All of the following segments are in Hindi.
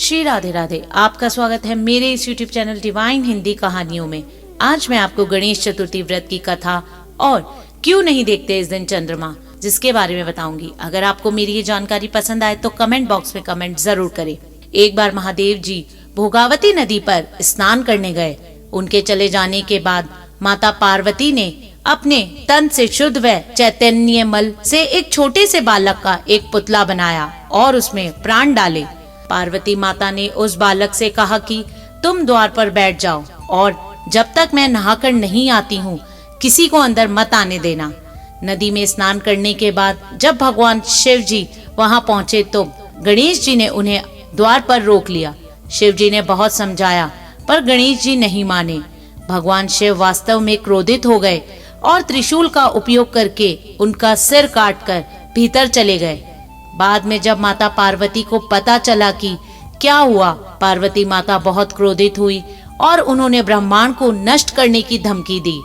श्री राधे राधे। आपका स्वागत है मेरे इस YouTube चैनल डिवाइन हिंदी कहानियों में। आज मैं आपको गणेश चतुर्थी व्रत की कथा और क्यों नहीं देखते इस दिन चंद्रमा, जिसके बारे में बताऊंगी। अगर आपको मेरी ये जानकारी पसंद आए तो कमेंट बॉक्स में कमेंट जरूर करें। एक बार महादेव जी भोगावती नदी पर स्नान करने गए। उनके चले जाने के बाद माता पार्वती ने अपने तन से शुद्ध व चैतन्य मल से एक छोटे से बालक का एक पुतला बनाया और उसमें प्राण डाले। पार्वती माता ने उस बालक से कहा कि तुम द्वार पर बैठ जाओ और जब तक मैं नहाकर नहीं आती हूँ किसी को अंदर मत आने देना। नदी में स्नान करने के बाद जब भगवान शिव जी वहाँ पहुँचे तो गणेश जी ने उन्हें द्वार पर रोक लिया। शिव जी ने बहुत समझाया पर गणेश जी नहीं माने। भगवान शिव वास्तव में क्रोधित हो गए और त्रिशूल का उपयोग करके उनका सिर काटकर भीतर चले गए। बाद में जब माता पार्वती को पता चला कि क्या हुआ, पार्वती माता बहुत क्रोधित हुई और उन्होंने ब्रह्मांड को नष्ट करने की धमकी दी।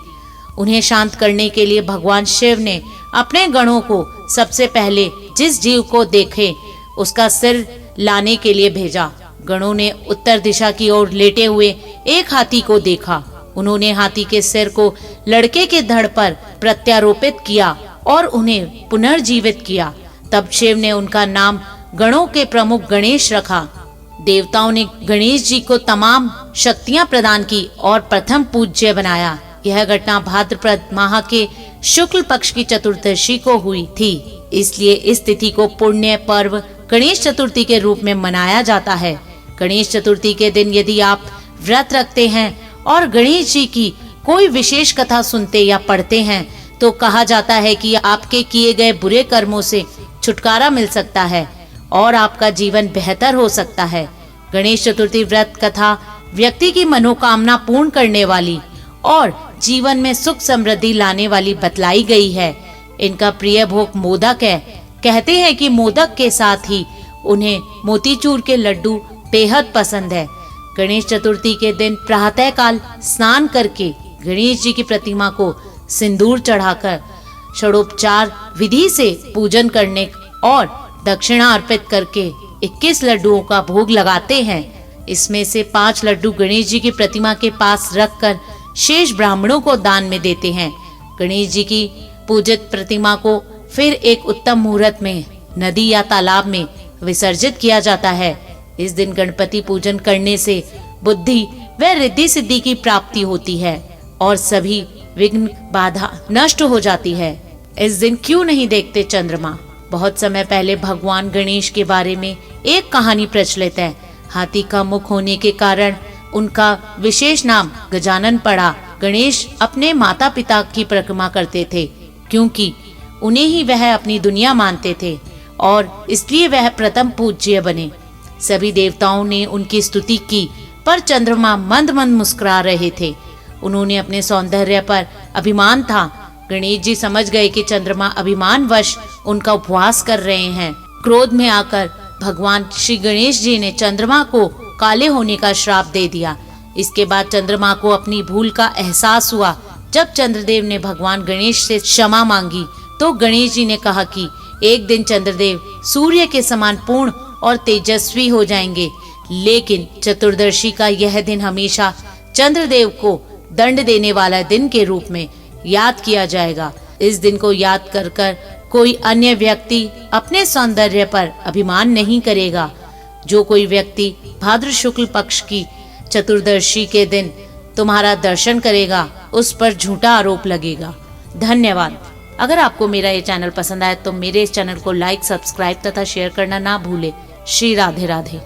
उन्हें शांत करने के लिए भगवान शिव ने अपने गणों को सबसे पहले जिस जीव को देखे उसका सिर लाने के लिए भेजा। गणों ने उत्तर दिशा की ओर लेटे हुए एक हाथी को देखा। उन्होंने हाथी के सिर को लड़के के धड़ पर प्रत्यारोपित किया और उन्हें पुनर्जीवित किया। तब शिव ने उनका नाम गणों के प्रमुख गणेश रखा। देवताओं ने गणेश जी को तमाम शक्तियां प्रदान की और प्रथम पूज्य बनाया। यह घटना भाद्रपद माह के शुक्ल पक्ष की चतुर्दशी को हुई थी, इसलिए इस तिथि को पुण्य पर्व गणेश चतुर्थी के रूप में मनाया जाता है। गणेश चतुर्थी के दिन यदि आप व्रत रखते हैं और गणेश जी की कोई विशेष कथा सुनते या पढ़ते हैं तो कहा जाता है कि आपके किए गए बुरे कर्मों से छुटकारा मिल सकता है और आपका जीवन बेहतर हो सकता है। गणेश चतुर्थी व्रत कथा व्यक्ति की मनोकामना पूर्ण करने वाली और जीवन में सुख समृद्धि लाने वाली बतलाई गई है। इनका प्रिय भोग मोदक है। कहते हैं कि मोदक के साथ ही उन्हें मोतीचूर के लड्डू बेहद पसंद है। गणेश चतुर्थी के दिन प्रातःकाल स्नान करके गणेश जी की प्रतिमा को सिंदूर चढ़ाकर षोडोपचार विधि से पूजन करने और दक्षिणा अर्पित करके 21 लड्डुओं का भोग लगाते हैं। इसमें से 5 लड्डू गणेश जी की प्रतिमा के पास रखकर शेष ब्राह्मणों को दान में देते हैं। गणेश जी की पूजित प्रतिमा को फिर एक उत्तम मुहूर्त में नदी या तालाब में विसर्जित किया जाता है। इस दिन गणपति पूजन करने से बुद्धि व रिद्धि सिद्धि की प्राप्ति होती है और सभी विघ्न बाधा नष्ट हो जाती है। इस दिन क्यों नहीं देखते चंद्रमा। बहुत समय पहले भगवान गणेश के बारे में एक कहानी प्रचलित है। हाथी का मुख होने के कारण उनका विशेष नाम गजानन पड़ा। गणेश अपने माता पिता की परिक्रमा करते थे क्योंकि उन्हें ही वह अपनी दुनिया मानते थे और इसलिए वह प्रथम पूज्य बने। सभी देवताओं ने उनकी स्तुति की पर चंद्रमा मंद मंद मुस्कुरा रहे थे। उन्होंने अपने सौंदर्य पर अभिमान था। गणेश जी समझ गए कि चंद्रमा अभिमानवश उनका उपवास कर रहे हैं। क्रोध में आकर भगवान श्री गणेश जी ने चंद्रमा को काले होने का श्राप दे दिया। इसके बाद चंद्रमा को अपनी भूल का एहसास हुआ। जब चंद्रदेव ने भगवान गणेश से क्षमा मांगी तो गणेश जी ने कहा कि एक दिन चंद्रदेव सूर्य के समान पूर्ण और तेजस्वी हो जाएंगे, लेकिन चतुर्दशी का यह दिन हमेशा चंद्रदेव को दंड देने वाला दिन के रूप में याद किया जाएगा। इस दिन को याद कर कर कोई अन्य व्यक्ति अपने सौंदर्य पर अभिमान नहीं करेगा। जो कोई व्यक्ति भाद्र शुक्ल पक्ष की चतुर्दशी के दिन तुम्हारा दर्शन करेगा उस पर झूठा आरोप लगेगा। धन्यवाद। अगर आपको मेरा ये चैनल पसंद आए तो मेरे इस चैनल को लाइक, सब्सक्राइब तथा शेयर करना ना भूले। श्री राधे राधे।